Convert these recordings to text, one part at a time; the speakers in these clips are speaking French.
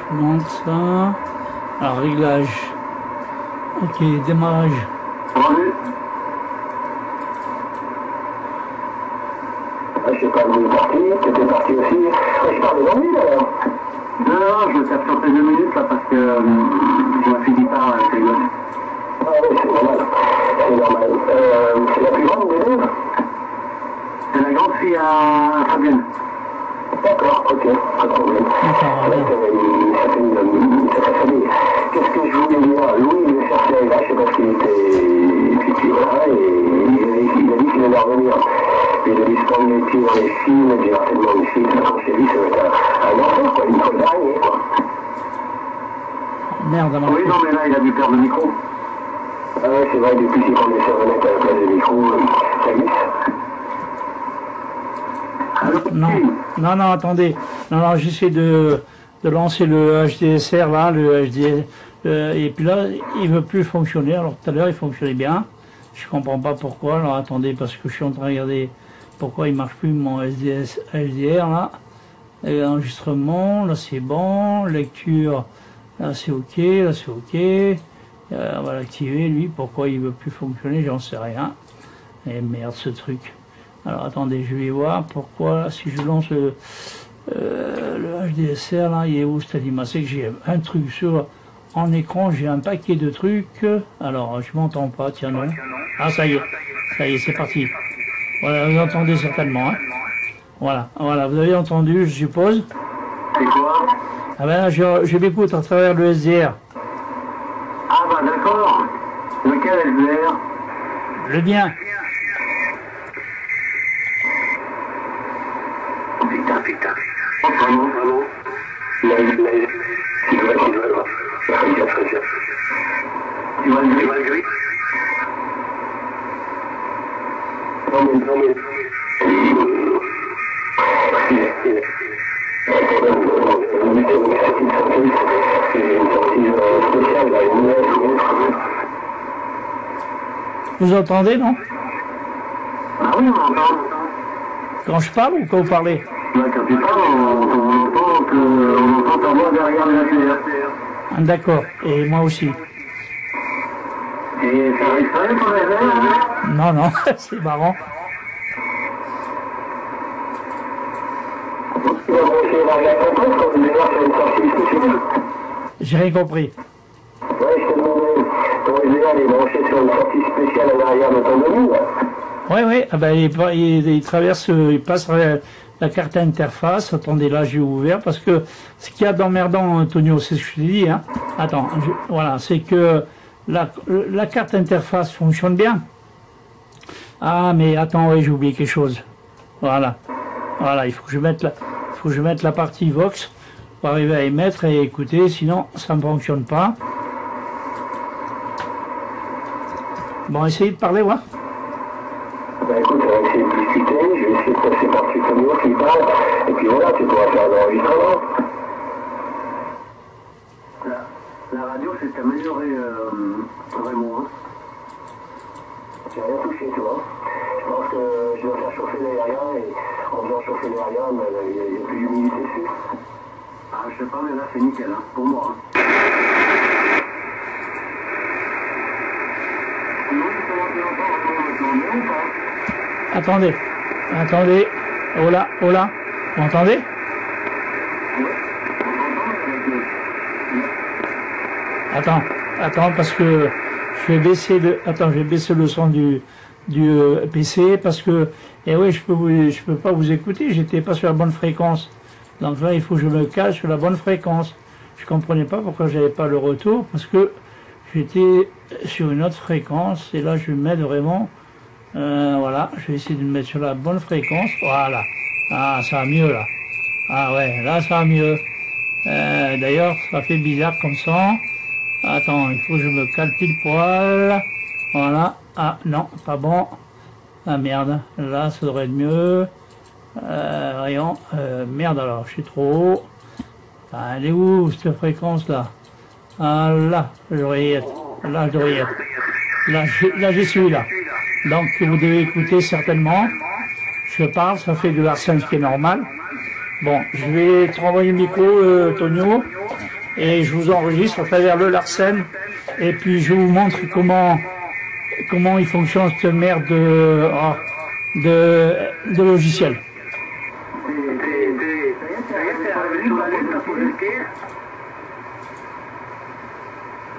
Je monte ça. Alors, réglage. Ok, démarrage. Je sais pas où est parti, t'étais parti aussi. Je parle dans lui alors. Non, je tape sur ces 2 minutes là parce que je me suis dit pas avec les gosses. Ah oui, c'est normal. C'est normal. C'est la plus grande des deux. C'est la grande fille à Fabienne. D'accord, ok, pas de problème. Qu'est-ce que je voulais dire? Louis, il est cherché à je sais pas ce qu'il était. Et puis voilà, et il a dit qu'il allait revenir. Il a dit se prendre les pieds dans les films, il a dit certainement une fille, comme je t'ai dit, ça va être un enfant, quoi, il faut l'araignée, quoi. Merde, alors. Oui, non, mais là, il a dû perdre le micro. Ah ouais, c'est vrai, depuis qu'il prend des servennettes à la place du micro, ça glisse. Non, non, non, attendez. Non, non, j'essaie de lancer le HDSR, là, le HDS, et puis là, il veut plus fonctionner. Alors tout à l'heure, il fonctionnait bien. Je comprends pas pourquoi. Alors attendez, parce que je suis en train de regarder pourquoi il marche plus mon HDR, là. Et enregistrement, là c'est bon. Lecture, là c'est ok, là c'est ok. On va l'activer, lui. Pourquoi il veut plus fonctionner, j'en sais rien. Et merde, ce truc. Alors attendez, je vais voir pourquoi, si je lance le HDSR, là, il est où cette animation? C'est que j'ai un truc sur, en écran, j'ai un paquet de trucs. Alors, je m'entends pas, tiens non. Ah, ça y est, c'est parti. Voilà, vous entendez certainement, hein. Voilà, voilà, vous avez entendu, je suppose. C'est quoi? Ah ben là, je l'écoute à travers le SDR. Ah bah d'accord. Lequel SDR? Le bien. Putain. Oh, vraiment. Tu vas le griller? Non mais. Vous entendez, non? Ah oui, on entend. Quand je parle ou quand vous parlez? Quand tu parles, on entend ta voix derrière la télé. Ah, d'accord, et moi aussi. Et ça arrive pas pour les airs? Non, non, c'est marrant. J'ai rien compris. Ouais, je te demandais, ton SDR est branché sur une sortie spéciale à l'arrière de ton menu, là? Oui, ah ben, il traverse, il passe la carte interface. Attendez, là j'ai ouvert parce que ce qu'il y a d'emmerdant, Antonio, c'est ce que je te dis, hein. Attends, voilà, c'est que la carte interface fonctionne bien. Ah, mais attends, oui, j'ai oublié quelque chose. Voilà, il faut que je mette la partie Vox pour arriver à émettre et écouter, sinon ça ne fonctionne pas. Bon, essayez de parler, voir. Ben écoute, on va essayer de discuter, je vais essayer de passer par Tutonio qui parle, et puis voilà, tu pourras faire l'enregistrement. La radio s'est améliorée, vraiment. Hein. J'ai rien touché, tu vois. Je pense que je dois faire chauffer l'aérien, et en faisant chauffer l'aérien, ben, il y a plus d'humidité dessus. Ah, je sais pas, mais là c'est nickel, hein, pour moi. Hein. Attendez, oh là, vous entendez? Attends, parce que je vais baisser le son du PC parce que, eh oui, je peux pas vous écouter, j'étais pas sur la bonne fréquence. Donc là, il faut que je me cale sur la bonne fréquence. Je comprenais pas pourquoi j'avais pas le retour, parce que j'étais sur une autre fréquence, et là, je vais mettre vraiment, voilà, je vais essayer de me mettre sur la bonne fréquence, voilà. Ah, ça va mieux, là. Ah ouais, là, ça va mieux. D'ailleurs, ça fait bizarre comme ça. Attends, il faut que je me cale pile poil. Voilà. Ah, non, pas bon. Ah, merde. Là, ça devrait être mieux. Voyons. Merde, alors, je suis trop haut. Ah, elle est où, cette fréquence-là? Ah, là, l'oreillette. Là, je devrais y être. Là, j'y suis là. Donc, vous devez écouter certainement. Je parle, ça fait de l'arsène, ce qui est normal. Bon, je vais te renvoyer le micro, Tonio, et je vous enregistre à travers le Larsen, et puis je vous montre comment il fonctionne cette merde de logiciel.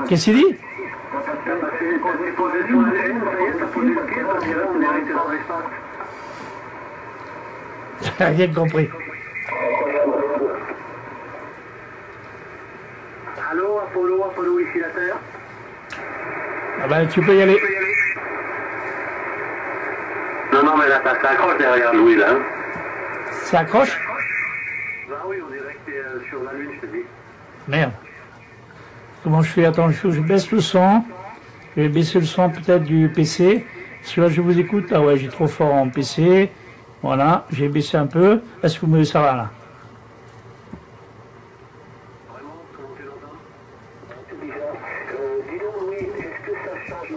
Qu'est-ce qu'il dit? J'ai rien compris. Allô, Apollo, ici la Terre. Ah ben, tu peux y aller. Non, mais là, ça s'accroche derrière Louis, là. Ça accroche? Bah oui, on dirait que t'es sur la Lune, je te dis. Merde. Comment je fais? Attends, je baisse le son. Je vais baisser le son peut-être du PC. Parce que là, je vous écoute. Ah ouais, j'ai trop fort en PC. Voilà, j'ai baissé un peu. Est-ce que vous me ça va là? Vraiment, comment tu l'entends? C'est bizarre. Dis donc, Louis, est-ce que ça change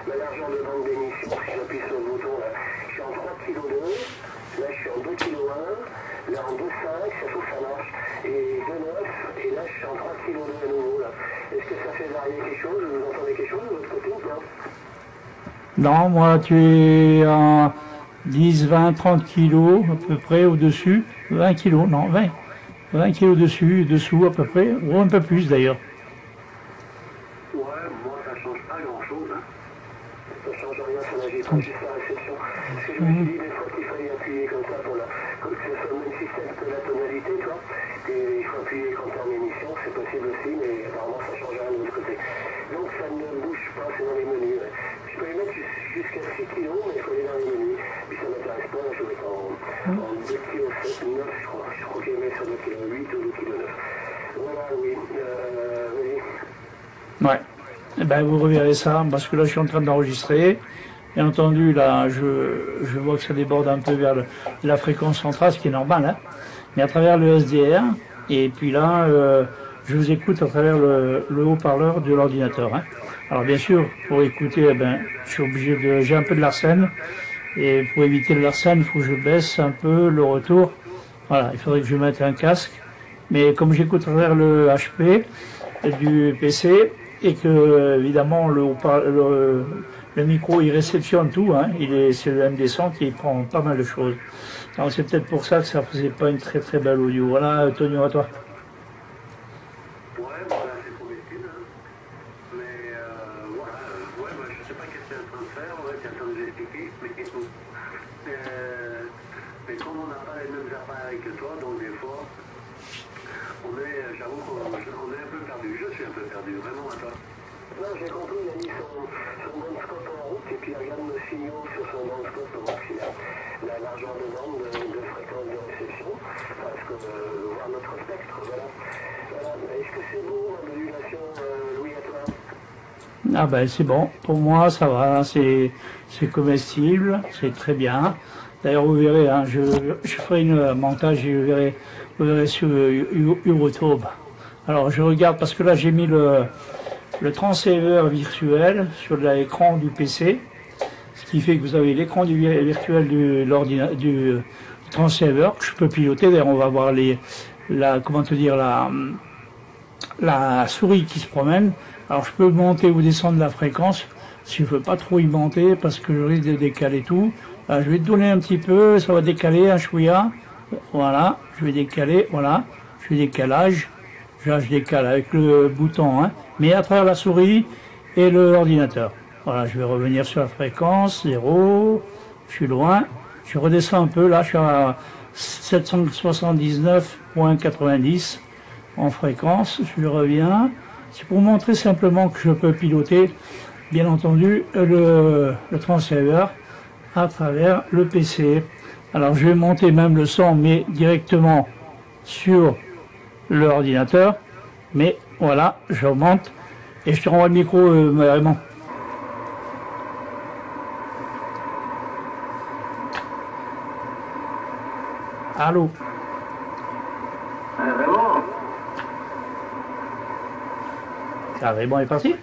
ma largeur de bande d'émission si j'appuie sur le bouton là? Je suis en 3,2 kg, là je suis en 2,1 kg, là en 2,5 kg, ça trouve ça marche. Et 2,9 kg, et là je suis en 3,2 kg à nouveau là. Est-ce que ça fait varier quelque chose? Vous entendez quelque chose de l'autre côté ou pas? Non, moi, tu es en 10, 20, 30 kilos à peu près au-dessus. 20 kilos, non, 20. 20 kilos au-dessus, dessous à peu près, ou un peu plus d'ailleurs. Ouais, moi ça change pas grand chose. Hein. Ça change rien, ça n'agit pas juste la réception. Parce que je me suis dit des fois qu'il fallait appuyer comme ça pour comme que ce soit le même système que la tonalité, tu vois. Et il faut appuyer quand t'es en émission, c'est possible aussi, mais apparemment ça change rien de l'autre côté. Donc ça ne bouge pas, c'est dans les menus. Ouais. Je peux les mettre jusqu'à 6 kg, mais il faut aller dans les menus. Puis ça m'intéresse pas, je vais mettre en 2 kg 7, 9, je crois. Je crois qu'il met sur 2 kg 8 ou 2 kg 9. Voilà, oui. Oui. Ouais. Eh ben, vous reverrez ça, parce que là, je suis en train d'enregistrer. Bien entendu, là, je vois que ça déborde un peu vers la fréquence centrale, ce qui est normal, hein. Mais à travers le SDR, et puis là, je vous écoute à travers le haut-parleur de l'ordinateur, hein. Alors, bien sûr, pour écouter, eh ben, je suis obligé j'ai un peu de l'arsène. Et pour éviter le l'arsène, il faut que je baisse un peu le retour. Voilà, il faudrait que je mette un casque. Mais comme j'écoute à travers le HP du PC, et que évidemment le micro il réceptionne tout, hein, c'est le MD100 qui prend pas mal de choses. Alors c'est peut-être pour ça que ça faisait pas une très très belle audio. Voilà, Tonio, à toi. Ouais, voilà, c'est comestible. Hein. Mais voilà, ouais, bah, je sais pas qu'est-ce que tu es en train de faire, ouais, tu es en train de nous expliquer, mais mais comme on n'a pas les mêmes appareils que toi, donc des fois, j'avoue qu'on est un peu perdu. Je suis un peu perdu, vraiment à toi. Non, j'ai compris, il a mis son bandscope en route et puis il regarde nos signaux sur son bandscope pour voir s'il a la largeur de bande de fréquence de réception, parce que voir notre spectre, voilà. Est-ce que c'est beau la modulation, Louis, à toi? Ah ben c'est bon, pour moi ça va, c'est comestible, c'est très bien. D'ailleurs vous verrez, hein, je ferai un montage et vous verrez sur YouTube. Alors je regarde parce que là j'ai mis le transceiver virtuel sur l'écran du PC, ce qui fait que vous avez l'écran virtuel du transceiver que je peux piloter. D'ailleurs on va voir la souris qui se promène. Alors je peux monter ou descendre la fréquence si je veux pas trop y monter parce que je risque de décaler tout. Alors, je vais te donner un petit peu, ça va décaler un chouïa. Voilà, je vais décaler, voilà, je fais décalage. Là, je décale avec le bouton, hein, mais à travers la souris et l'ordinateur. Voilà, je vais revenir sur la fréquence, 0, je suis loin, je redescends un peu, là je suis à 779.90 en fréquence, je reviens. C'est pour montrer simplement que je peux piloter, bien entendu, le transceiver à travers le PC. Alors je vais monter même le son, mais directement sur l'ordinateur. Mais voilà, je remonte et je te renvoie le micro, Raymond. Allô? Vraiment? Ah, Raymond est parti?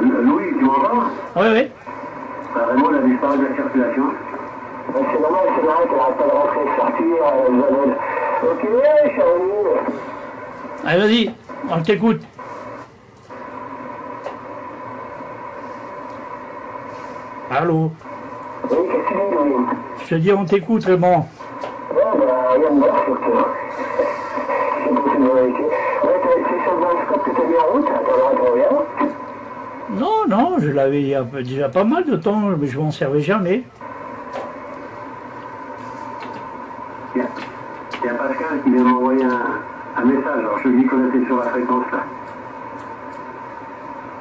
Louis, tu m'entends? Oui, oui. Raymond, il a disparu de la circulation. C'est normal, qu'elle n'arrête pas de rentrer et de sortir. Ok, Charlie. Allez, vas-y, on t'écoute. Allô? Oui, qu'est-ce que tu dis, Louis? Je te dis, on t'écoute, Raymond. Ouais, rien de neuf, surtout. C'est possible de vérifier. Ouais, c'est sur le scope que t'as mis en route, t'as rien. Non, non, je l'avais il y a déjà pas mal de temps, mais je m'en servais jamais. Il y a Pascal qui vient m'envoyer un message, alors je lui dis qu'on était sur la fréquence là.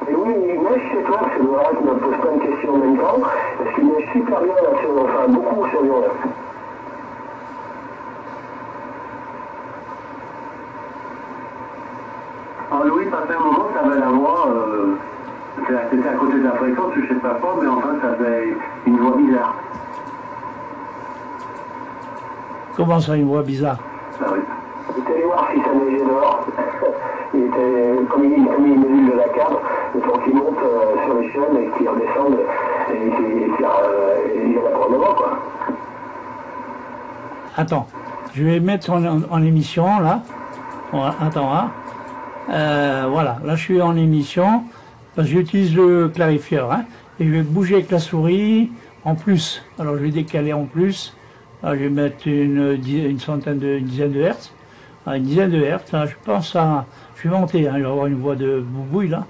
Et oui, il neige chez toi, parce que Laura qui m'a posé plein de questions en même temps, parce qu'il neige super bien là, enfin beaucoup sur Lyon là. Alors Louis, passé un moment, ça avait la voix, c'était à côté de la fréquence, je sais pas quoi, mais enfin ça avait une voix bizarre. Comment ça, une voix bizarre? Ah oui. Il était allé voir si ça neigeait dehors. Il était, comme il a mis une ville de la cave, le temps qu'il monte sur les chaînes et qu'il redescende, et il y en a pour un moment, quoi. Attends, je vais mettre en émission, là. Attends, hein. Voilà, là je suis en émission, parce que j'utilise le clarifieur, hein, et je vais bouger avec la souris en plus. Alors je vais décaler en plus. Là, je vais mettre une dizaine de hertz. Une dizaine de hertz, là, je pense à... Je vais monter, hein, je vais avoir une voix de boubouille, là.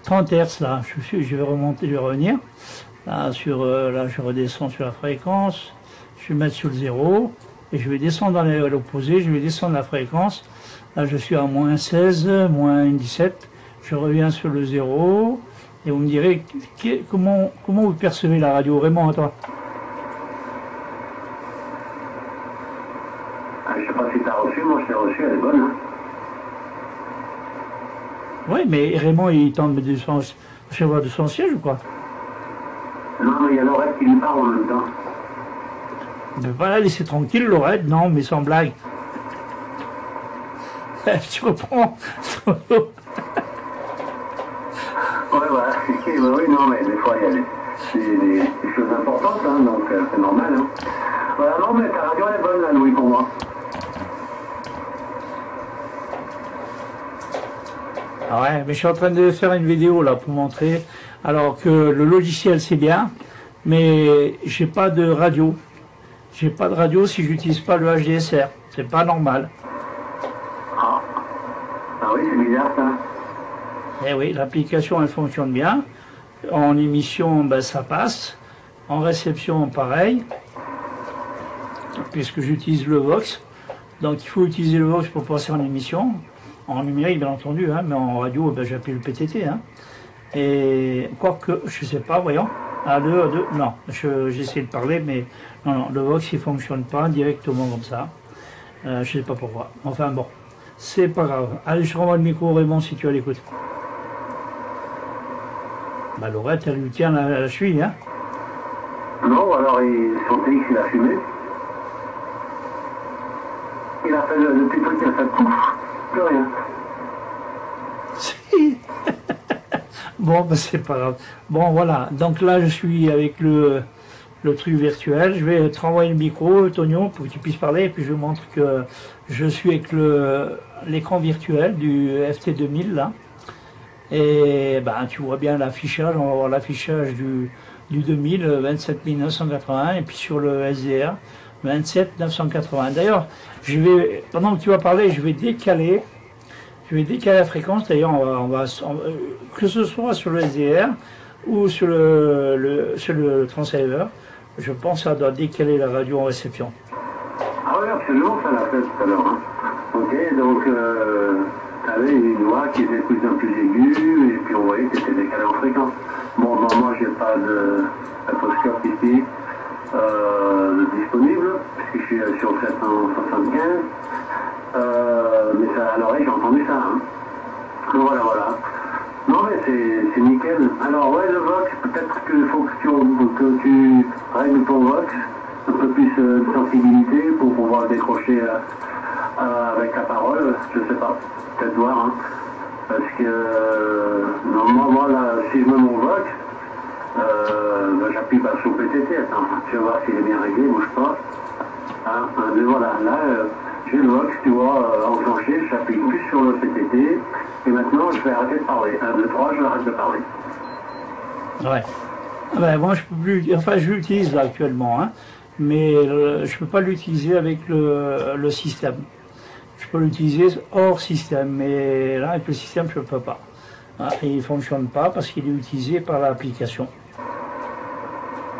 30 hertz, là, je vais remonter, je vais revenir. Là, là, je redescends sur la fréquence. Je vais mettre sur le 0. Et je vais descendre dans l'opposé, je vais descendre la fréquence. Là, je suis à moins 16, moins 17. Je reviens sur le 0. Et vous me direz, comment vous percevez la radio? Raymond, à toi? Je sais pas si t'as reçu, moi je t'ai reçu, elle est bonne, hein. Oui, mais Raymond, il tente de son siège ou quoi? Non, mais il y a Laurette qui lui parle en même temps. On ne peut pas la laisser tranquille, Laurette, non, mais sans blague. Tu comprends? Ouais, voilà. Oui, non, mais des fois, il y a des choses importantes, hein, donc c'est normal, hein. Voilà, non, mais ta radio, elle est bonne, là, Louis, pour moi. Ah ouais, mais je suis en train de faire une vidéo là pour montrer. Alors que le logiciel c'est bien, mais j'ai pas de radio. J'ai pas de radio si j'utilise pas le HDSR. C'est pas normal. Ah oui, c'est bizarre ça. Eh oui, l'application elle fonctionne bien. En émission, ben, ça passe. En réception, pareil. Puisque j'utilise le Vox. Donc il faut utiliser le Vox pour passer en émission. En numérique, bien entendu, hein, mais en radio, ben, j'appuie le PTT. Hein. Et quoique, je sais pas, voyons. Non, j'essaie de parler, mais non, le Vox, il fonctionne pas directement comme ça. Je sais pas pourquoi. Enfin bon, c'est pas grave. Allez, je renvoie le micro, Raymond, si tu as l'écoute. Bah, Laurette, elle lui tient la cheville, hein. Non, alors son TX, il a fumé. Il a fait le petit truc, il a fait pouf, plus rien. Si. Bon, ben, c'est pas grave. Bon, voilà. Donc là, je suis avec le truc virtuel. Je vais te renvoyer le micro, Tonio, pour que tu puisses parler. Et puis, je vous montre que je suis avec l'écran virtuel du FT2000, là. Et ben, tu vois bien l'affichage. On va voir l'affichage du 2000, 27 981. Et puis, sur le SDR, 27 980. D'ailleurs, pendant que tu vas parler, je vais décaler la fréquence. D'ailleurs, que ce soit sur le SDR ou sur le transceiver, je pense que ça doit décaler la radio en réception. Ah oui, absolument, ça l'a fait tout à l'heure. Hein. Ok, donc tu avais une voix qui était de plus en plus aiguë, et puis on voyait que c'était décalé en fréquence. Bon, moi, j'ai pas d'atmosphère ici disponible, puisque je suis sur 775. Mais ça, à l'oreille, j'ai entendu ça. Hein. Donc voilà. Non, mais c'est nickel. Alors, ouais, le Vox, peut-être qu'il faut que tu règles ton Vox, un peu plus de sensibilité pour pouvoir décrocher avec la parole. Je sais pas, peut-être voir. Hein. Parce que Normalement, moi, là, si je mets mon Vox, ben, j'appuie pas sur PTT. Attends, tu vas voir s'il est bien réglé, bouge pas. Hein, voilà, là, j'ai le Vox, tu vois, enclenché, j'appuie plus sur le PTT. Et maintenant, je vais arrêter de parler. 1, 2, 3, je arrête de parler. Ouais. Ah ben, moi, je peux plus. Enfin, je l'utilise là actuellement, hein, mais je peux pas l'utiliser avec le système. Je peux l'utiliser hors système, mais là, avec le système, je ne peux pas. Ah, et il ne fonctionne pas parce qu'il est utilisé par l'application.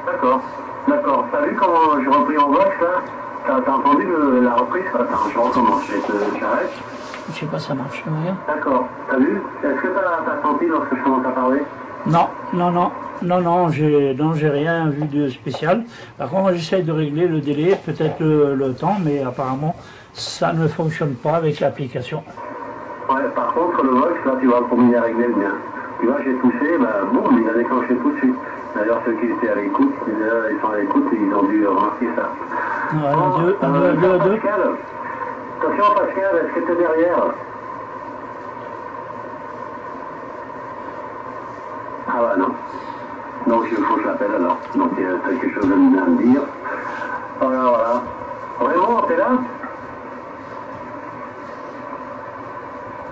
D'accord, d'accord. T'as vu comment j'ai repris en Vox là? T'as entendu la reprise? Attends, je recommence, j'arrête. Je sais pas, ça marche, rien. D'accord, t'as vu? Est-ce que t'as senti lorsque je commence à parler? Non, j'ai rien vu de spécial. Par contre, j'essaye de régler le délai, peut-être le temps, mais apparemment, ça ne fonctionne pas avec l'application. Ouais, par contre, le Vox, là, tu vois, pour m'y régler le mien. Tu vois, j'ai poussé, bah, boum, il a déclenché tout de suite. D'ailleurs, ceux qui étaient à l'écoute, ils sont à l'écoute et ils ont dû remarquer ça. Ouais, Pascal, attention Pascal, est-ce que tu es derrière? Ah bah non. Donc il faut que je l'appelle alors. Donc il y a quelque chose à me dire. Voilà, voilà. Raymond, t'es là?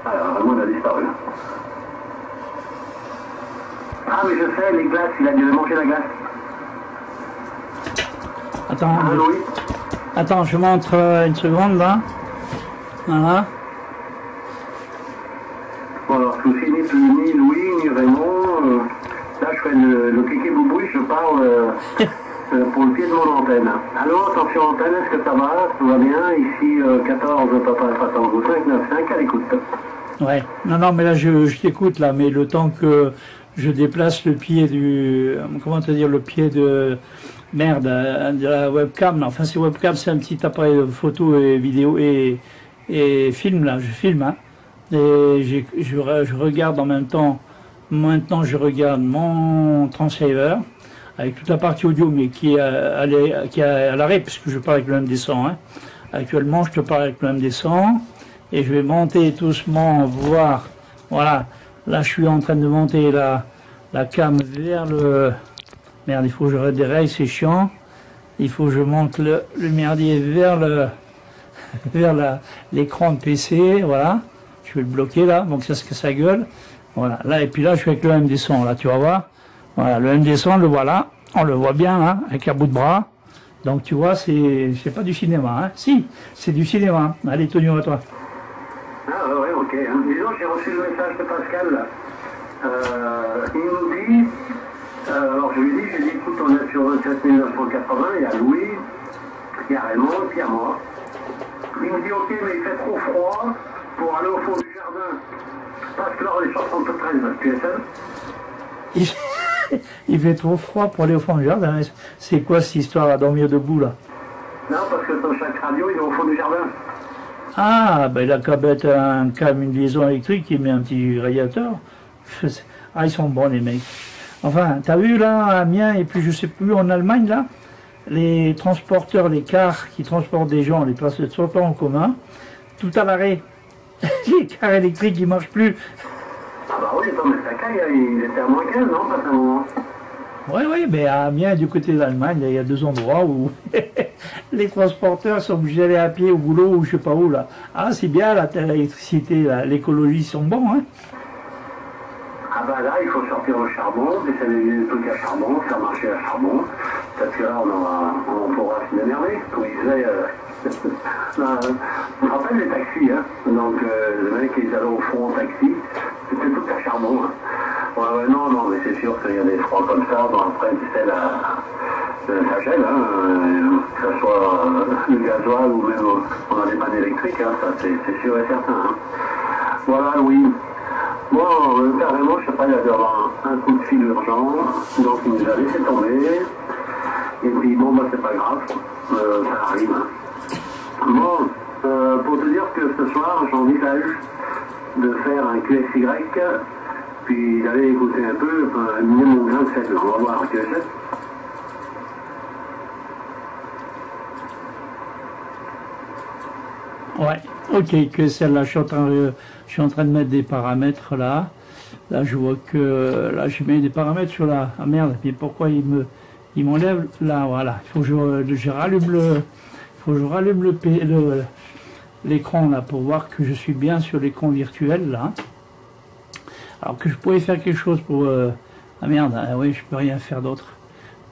Alors, Raymond a disparu. Ah mais je sais, les glaces, il a dû manger la glace. Attends, Ah, Louis. Attends, je montre une seconde là. Voilà. Bon alors, souci ni Louis, ni Raymond. Là je fais le cliquet boubouille, je parle pour le pied de mon antenne. Allô, attention antenne, est-ce que ça va? Tout va bien? Ici 14, papa, 5, 9, 5, à l'écoute. Ouais, non, mais là je t'écoute là, mais le temps que je déplace le pied comment te dire, le pied de la webcam, là. Enfin c'est webcam, c'est un petit appareil de photo et vidéo et film là, je filme, hein, et je regarde en même temps, maintenant je regarde mon transceiver avec toute la partie audio, mais qui est à l'arrêt, puisque je parle avec le MD100, hein. Actuellement je te parle avec le MD100. Et je vais monter doucement, voir, voilà, là je suis en train de monter la cam vers le, merde, il faut que je déraille, c'est chiant, il faut que je monte le merdier vers l'écran de PC, voilà, je vais le bloquer là, donc ça se casse la gueule, voilà, là, et puis là je suis avec le MD100, là, tu vas voir, voilà, le MD100, le voilà, on le voit bien, là, avec un bout de bras, donc tu vois, c'est pas du cinéma, hein, si, c'est du cinéma, allez, Tonio, à toi. Ah ouais, ok. Hein. Disons, j'ai reçu le message de Pascal. Là. Il nous dit, alors je lui dis, écoute, on est sur 27 980, il y a Louis, il y a Raymond, et puis il y a moi. Il me dit, ok, mais il fait trop froid pour aller au fond du jardin. Parce que là, on est sur 73 QSL. Il fait trop froid pour aller au fond du jardin. C'est quoi cette histoire à dormir debout là? Non, parce que dans chaque radio, il est au fond du jardin. Ah, ben il a qu'à mettre une liaison électrique, il met un petit radiateur. Ah, ils sont bons les mecs. Enfin, t'as vu là, à Amiens, et puis je sais plus, en Allemagne là, les transporteurs, les cars qui transportent des gens, les places de transport en commun, tout à l'arrêt. Les cars électriques, ils marchent plus. Ah bah oui, attends, mais ça il était à moins 15, non, pas un moment. Oui, mais à Amiens, du côté de l'Allemagne, il y a 2 endroits où les transporteurs sont obligés d'aller à pied au boulot ou je sais pas où là. Ah, c'est bien l'électricité, l'écologie sont bons, hein. Ah bah là, il faut sortir le charbon, descendre les trucs à charbon, faire marcher à charbon, parce que là, on pourra s'y énerver. Comme il disait, je me rappelle les taxis, hein. Donc, le mec, ils allaient au fond en taxi, c'était tout à charbon, hein. Ouais, non, mais c'est sûr qu'il y a des froids comme ça, bon, après, tu sais, ça gèle, hein, que ce soit le gasoil ou même on a des pannes électriques, hein, ça c'est sûr et certain. Hein. Voilà, oui. Bon, carrément, je sais pas, il a dû avoir un coup de fil urgent, donc il nous a laissé tomber, et puis bon, bah c'est pas grave, ça arrive. Hein. Bon, pour te dire que ce soir, j'envisage de faire un QSY, puis d'aller écouter un peu, mon grain de sel, on va voir un QSY. Ouais, ok, que celle-là, je suis en train de mettre des paramètres là. Là, je vois que là, j'ai mis des paramètres sur la. Ah merde, mais pourquoi il m'enlève là, voilà. Il faut que je rallume l'écran là pour voir que je suis bien sur l'écran virtuel là. Alors que je pourrais faire quelque chose pour. Ah merde, ah oui, je peux rien faire d'autre.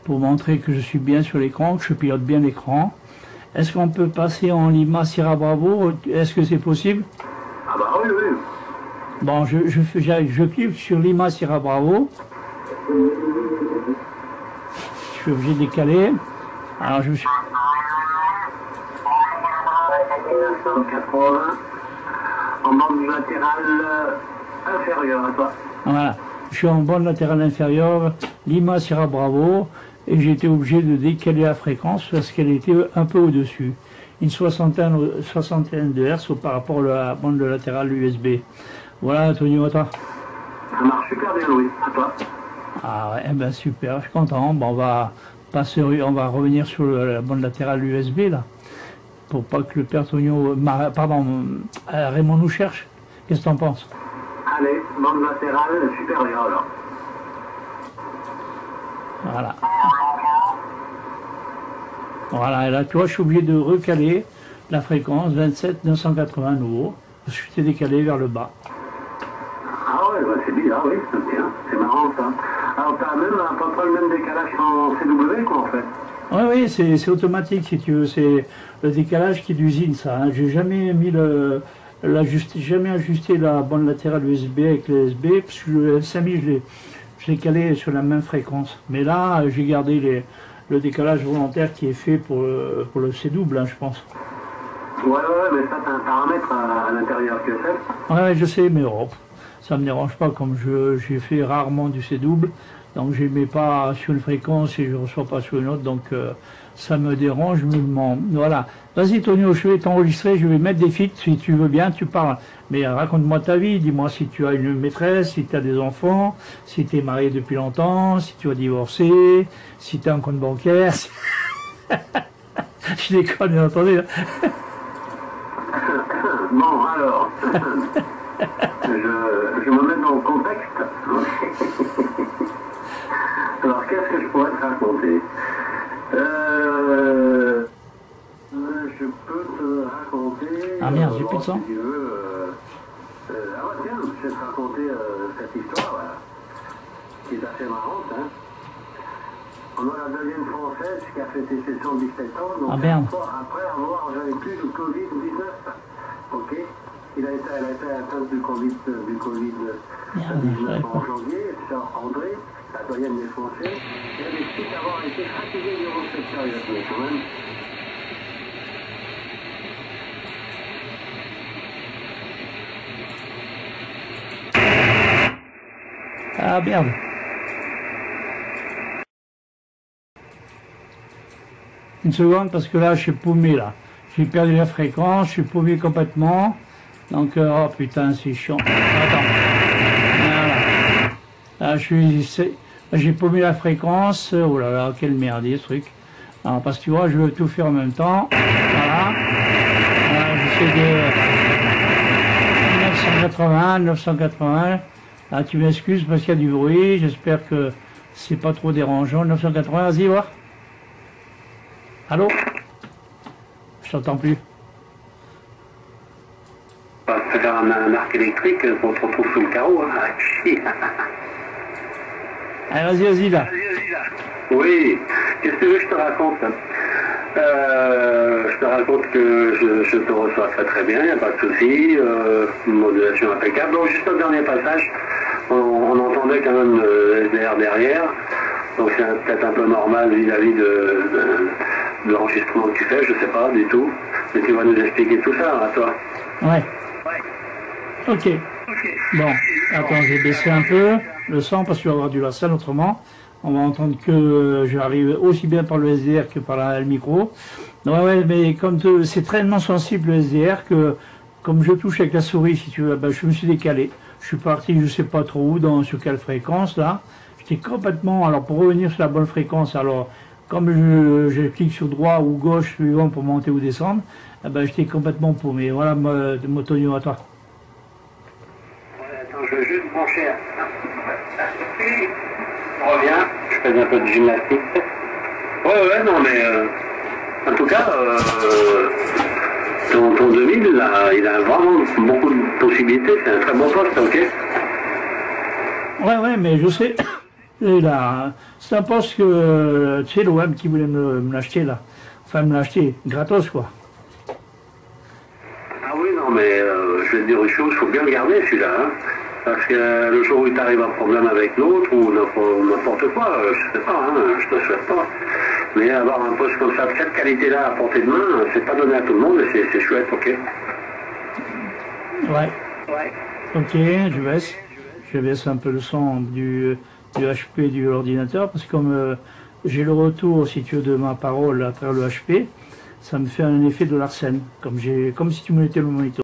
Pour montrer que je suis bien sur l'écran, que je pilote bien l'écran. Est-ce qu'on peut passer en Lima Sierra Bravo? Est-ce que c'est possible? Ah bah oui, oui. Bon, je clique sur Lima Sierra Bravo. Je suis obligé de décaler. Alors je suis... 180 en bande latérale inférieure à toi. Voilà. Je suis en bande latérale inférieure, Lima Sierra Bravo, et j'ai été obligé de décaler la fréquence parce qu'elle était un peu au-dessus. Une soixantaine de Hz par rapport à la bande latérale USB. Voilà, Antonio, à toi. Ça marche super bien, Louis. À toi. Ah ouais, ben super, je suis content. Bon, on va revenir sur la bande latérale USB là, pour pas que le père Antonio, Raymond nous cherche. Qu'est-ce que t'en penses? Allez, bande latérale supérieure alors. Voilà. Voilà, et là, tu vois, je suis obligé de recaler la fréquence 27 980 nouveau. Je suis décalé vers le bas. Ah ouais, bah c'est bien, oui, c'est marrant ça. Alors t'as même à peu près le même décalage en CW quoi en fait. Oui, c'est automatique si tu veux, c'est le décalage qui est d'usine ça. Hein. J'ai jamais mis jamais ajusté la bande latérale USB avec les USB, parce que le L5000 je l'ai calé sur la même fréquence. Mais là, j'ai gardé le décalage volontaire qui est fait pour le C-double, hein, je pense. Ouais, mais ça t'as un paramètre à l'intérieur que c'est. Ouais, je sais, mais ça me dérange pas comme j'ai fait rarement du C-double. Donc je ne mets pas sur une fréquence et je ne reçois pas sur une autre, donc ça me dérange, je me demande. Voilà. Vas-y Tonio, je vais t'enregistrer, je vais mettre des feats, si tu veux bien, tu parles. Mais raconte-moi ta vie, dis-moi si tu as une maîtresse, si tu as des enfants, si tu es marié depuis longtemps, si tu as divorcé, si tu as un compte bancaire. Je déconne, bien entendu. Bon, alors, je me mets dans le contexte. Alors, qu'est-ce que je pourrais te raconter? Je peux te raconter... Ah merde, j'ai plus de sang. Si tu veux, ah ouais, tiens, je vais te raconter cette histoire, qui est assez marrante. Hein. On a la deuxième française qui a fêté ses 117 ans, donc ah merde. après avoir vécu le Covid-19. Ok. Elle a été atteinte du Covid-19 en janvier, sœur André, la doyenne des Français, et elle explique avoir été fatiguée durant cette période, mais quand même. Ah merde. Une seconde parce que là je suis paumé là. J'ai perdu la fréquence, je suis paumé complètement. Donc oh putain c'est chiant. Attends. Voilà. Là j'ai paumé la fréquence. Oh là là, quel merdier ce truc. Alors parce que tu vois, je veux tout faire en même temps. Voilà. Voilà, j'essaie de 980. Ah, tu m'excuses parce qu'il y a du bruit, j'espère que c'est pas trop dérangeant. 980, vas-y, voir. Allô? Je t'entends plus. C'est un arc électrique qu'on se retrouve sous le carreau. Hein. Allez, vas-y, là. Oui, qu'est-ce que tu veux que je te raconte? Je te raconte que je te reçois très très bien, il n'y a pas de souci, modulation impeccable. Donc juste au dernier passage, on entendait quand même le SDR derrière, donc c'est peut-être un peu normal vis-à-vis de l'enregistrement que tu fais, je sais pas du tout, mais tu vas nous expliquer tout ça à toi. Ouais. Ok. Bon, attends, j'ai baissé un peu le son parce qu'il va y avoir du lassal autrement. On va entendre que j'arrive aussi bien par le SDR que par le micro. Ouais, mais comme c'est tellement sensible le SDR que comme je touche avec la souris, si tu veux, ben, je me suis décalé. Je suis parti, je sais pas trop où, sur quelle fréquence là. J'étais complètement. Alors pour revenir sur la bonne fréquence, alors comme je clique sur droit ou gauche suivant pour monter ou descendre, eh ben, j'étais complètement paumé. Voilà, Motonio, à toi. Ouais, attends, je vais juste brancher. Je reviens, je fais un peu de gymnastique. Ouais, non, mais en tout cas, ton 2000, il a vraiment beaucoup de possibilités. C'est un très bon poste, ok? Ouais, mais je sais. C'est un poste que, tu sais, l'OM qui voulait me l'acheter là. Enfin, me l'acheter gratos, quoi. Ah oui, non, mais je vais te dire une chose, il faut bien le garder celui-là. Hein, parce que le jour où tu arrives à un problème avec l'autre ou n'importe quoi, je sais pas, hein, je te souhaite pas. Mais avoir un poste comme ça, de cette qualité-là à portée de main, c'est pas donné à tout le monde et c'est chouette, ok? Ouais. Ok, je baisse un peu le son du HP du ordinateur parce que comme j'ai le retour, si tu veux, de ma parole à travers le HP, ça me fait un effet de Larsen, comme si tu me mettais le moniteur.